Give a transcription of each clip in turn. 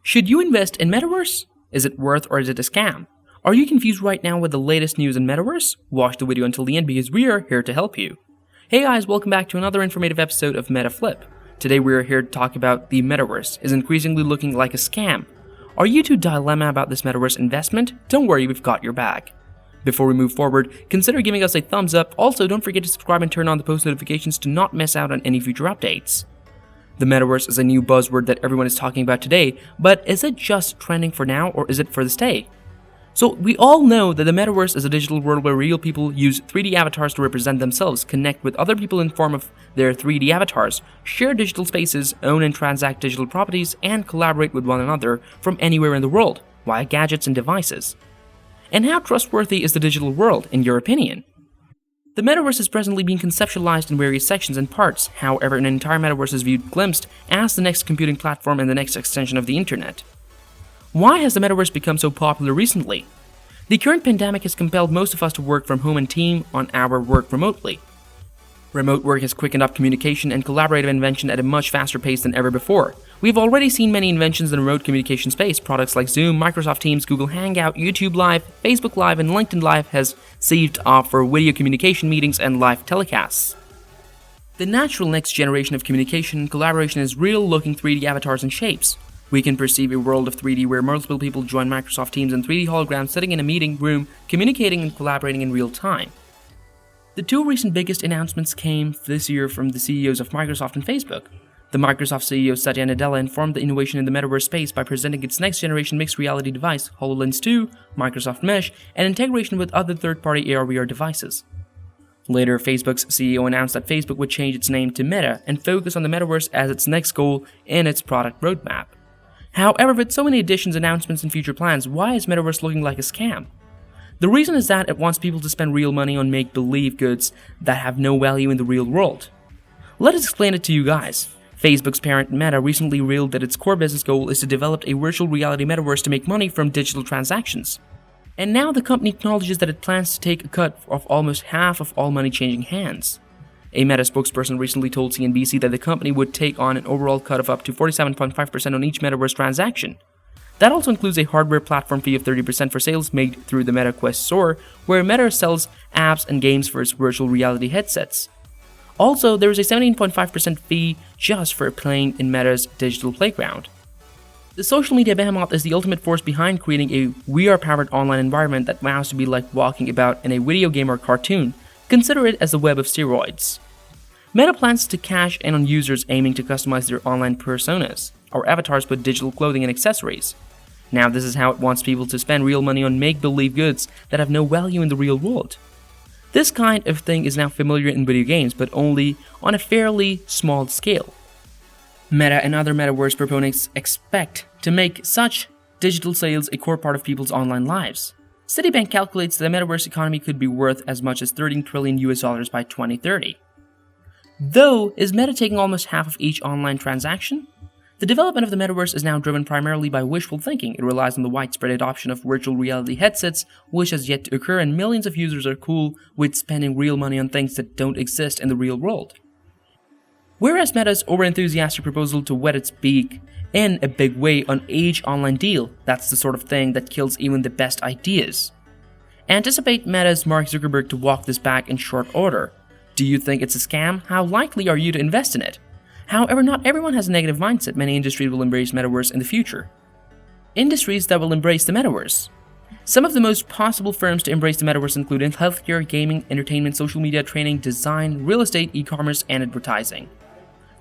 Should you invest in Metaverse? Is it worth or is it a scam? Are you confused right now with the latest news in Metaverse? Watch the video until the end because we are here to help you. Hey guys, welcome back to another informative episode of MetaFlip. Today we are here to talk about the Metaverse is increasingly looking like a scam. Are you too dilemma about this Metaverse investment? Don't worry, we've got your back. Before we move forward, consider giving us a thumbs up. Also, don't forget to subscribe and turn on the post notifications to not miss out on any future updates. The Metaverse is a new buzzword that everyone is talking about today, but is it just trending for now or is it for the stay? So we all know that the Metaverse is a digital world where real people use 3D avatars to represent themselves, connect with other people in form of their 3D avatars, share digital spaces, own and transact digital properties, and collaborate with one another from anywhere in the world, via gadgets and devices. And how trustworthy is the digital world, in your opinion? The Metaverse is presently being conceptualized in various sections and parts. However, an entire Metaverse is viewed glimpsed as the next computing platform and the next extension of the internet. Why has the Metaverse become so popular recently? The current pandemic has compelled most of us to work from home and team on our work remotely. Remote work has quickened up communication and collaborative invention at a much faster pace than ever before. We've already seen many inventions in the remote communication space. Products like Zoom, Microsoft Teams, Google Hangout, YouTube Live, Facebook Live, and LinkedIn Live has seized off for video communication meetings and live telecasts. The natural next generation of communication and collaboration is real-looking 3D avatars and shapes. We can perceive a world of 3D where multiple people join Microsoft Teams and 3D holograms sitting in a meeting room, communicating and collaborating in real time. The two recent biggest announcements came this year from the CEOs of Microsoft and Facebook. The Microsoft CEO Satya Nadella informed the innovation in the Metaverse space by presenting its next-generation mixed reality device, HoloLens 2, Microsoft Mesh, and integration with other third-party AR/VR devices. Later, Facebook's CEO announced that Facebook would change its name to Meta and focus on the Metaverse as its next goal in its product roadmap. However, with so many additions, announcements, and future plans, why is Metaverse looking like a scam? The reason is that it wants people to spend real money on make-believe goods that have no value in the real world. Let us explain it to you guys. Facebook's parent Meta recently revealed that its core business goal is to develop a virtual reality metaverse to make money from digital transactions. And now the company acknowledges that it plans to take a cut of almost half of all money changing hands. A Meta spokesperson recently told CNBC that the company would take on an overall cut of up to 47.5% on each metaverse transaction. That also includes a hardware platform fee of 30% for sales made through the Meta Quest store, where Meta sells apps and games for its virtual reality headsets. Also, there is a 17.5% fee just for playing in Meta's digital playground. The social media behemoth is the ultimate force behind creating a VR-powered online environment that vows to be like walking about in a video game or cartoon. Consider it as the web of steroids. Meta plans to cash in on users aiming to customize their online personas, or avatars with digital clothing and accessories. Now this is how it wants people to spend real money on make-believe goods that have no value in the real world. This kind of thing is now familiar in video games, but only on a fairly small scale. Meta and other Metaverse proponents expect to make such digital sales a core part of people's online lives. Citibank calculates that the Metaverse economy could be worth as much as $13 trillion by 2030. Though, is Meta taking almost half of each online transaction? The development of the Metaverse is now driven primarily by wishful thinking. It relies on the widespread adoption of virtual reality headsets, which has yet to occur, and millions of users are cool with spending real money on things that don't exist in the real world. Whereas Meta's overenthusiastic proposal to wet its beak in a big way on each online deal, that's the sort of thing that kills even the best ideas. Anticipate Meta's Mark Zuckerberg to walk this back in short order. Do you think it's a scam? How likely are you to invest in it? However, not everyone has a negative mindset. Many industries will embrace Metaverse in the future. Industries that will embrace the Metaverse. Some of the most possible firms to embrace the Metaverse include healthcare, gaming, entertainment, social media, training, design, real estate, e-commerce, and advertising.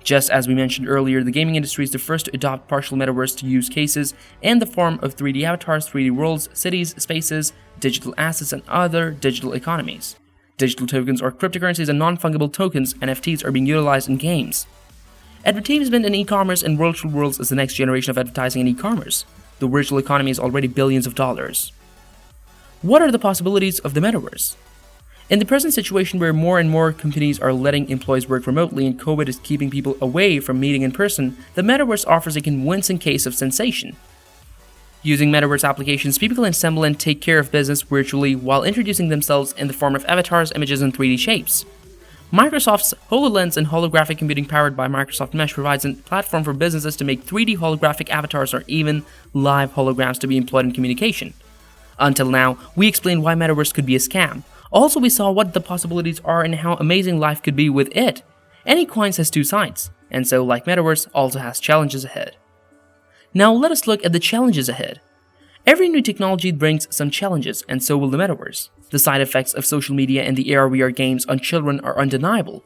Just as we mentioned earlier, the gaming industry is the first to adopt partial Metaverse to use cases in the form of 3D avatars, 3D worlds, cities, spaces, digital assets, and other digital economies. Digital tokens or cryptocurrencies and non-fungible tokens, NFTs, are being utilized in games. Advertisement in e-commerce and virtual worlds is the next generation of advertising in e-commerce. The virtual economy is already billions of dollars. What are the possibilities of the Metaverse? In the present situation where more and more companies are letting employees work remotely and COVID is keeping people away from meeting in person, the Metaverse offers a convincing case of sensation. Using Metaverse applications, people can assemble and take care of business virtually while introducing themselves in the form of avatars, images, and 3D shapes. Microsoft's HoloLens and holographic computing powered by Microsoft Mesh provides a platform for businesses to make 3D holographic avatars or even live holograms to be employed in communication. Until now, we explained why Metaverse could be a scam. Also, we saw what the possibilities are and how amazing life could be with it. Any coin has two sides, and so, like Metaverse, also has challenges ahead. Now let us look at the challenges ahead. Every new technology brings some challenges, and so will the Metaverse. The side effects of social media and the AR/VR games on children are undeniable.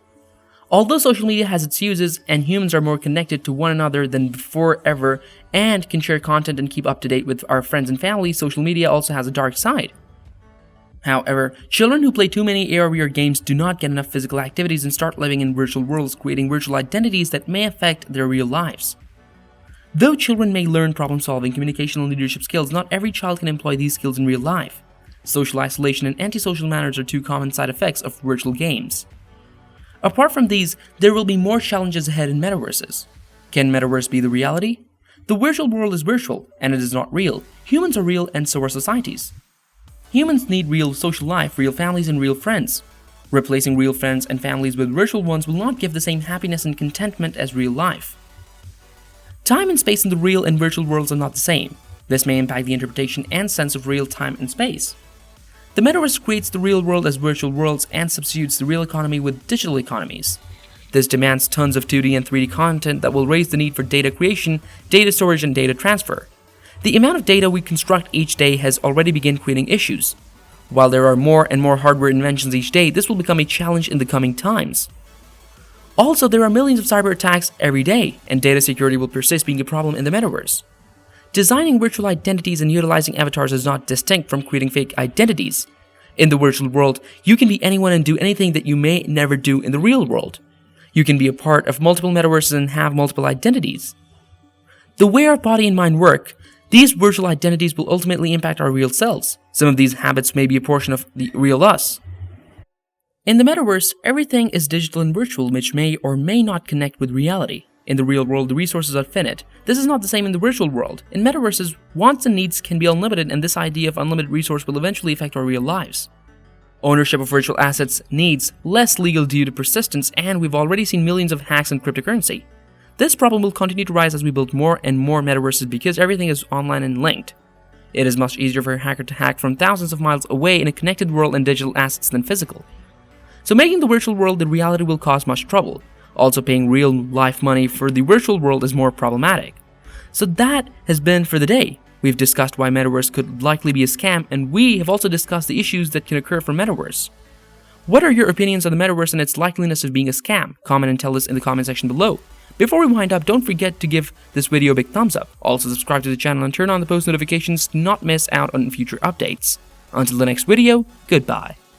Although social media has its uses and humans are more connected to one another than before ever and can share content and keep up to date with our friends and family, social media also has a dark side. However, children who play too many AR/VR games do not get enough physical activities and start living in virtual worlds, creating virtual identities that may affect their real lives. Though children may learn problem-solving, communication, and leadership skills, not every child can employ these skills in real life. Social isolation and antisocial manners are two common side effects of virtual games. Apart from these, there will be more challenges ahead in metaverses. Can Metaverse be the reality? The virtual world is virtual, and it is not real. Humans are real, and so are societies. Humans need real social life, real families, and real friends. Replacing real friends and families with virtual ones will not give the same happiness and contentment as real life. Time and space in the real and virtual worlds are not the same. This may impact the interpretation and sense of real time and space. The Metaverse creates the real world as virtual worlds and substitutes the real economy with digital economies. This demands tons of 2D and 3D content that will raise the need for data creation, data storage, and data transfer. The amount of data we construct each day has already begun creating issues. While there are more and more hardware inventions each day, this will become a challenge in the coming times. Also, there are millions of cyber attacks every day, and data security will persist being a problem in the Metaverse. Designing virtual identities and utilizing avatars is not distinct from creating fake identities. In the virtual world, you can be anyone and do anything that you may never do in the real world. You can be a part of multiple metaverses and have multiple identities. The way our body and mind work, these virtual identities will ultimately impact our real selves. Some of these habits may be a portion of the real us. In the Metaverse, everything is digital and virtual, which may or may not connect with reality. In the real world, the resources are finite. This is not the same in the virtual world. In metaverses, wants and needs can be unlimited, and this idea of unlimited resource will eventually affect our real lives. Ownership of virtual assets needs less legal due to persistence, and we've already seen millions of hacks in cryptocurrency. This problem will continue to rise as we build more and more metaverses because everything is online and linked. It is much easier for a hacker to hack from thousands of miles away in a connected world and digital assets than physical. So making the virtual world the reality will cause much trouble. Also, paying real life money for the virtual world is more problematic. So that has been for the day. We've discussed why Metaverse could likely be a scam, and we have also discussed the issues that can occur from Metaverse. What are your opinions on the Metaverse and its likeliness of being a scam? Comment and tell us in the comment section below. Before we wind up, don't forget to give this video a big thumbs up. Also subscribe to the channel and turn on the post notifications to not miss out on future updates. Until the next video, goodbye.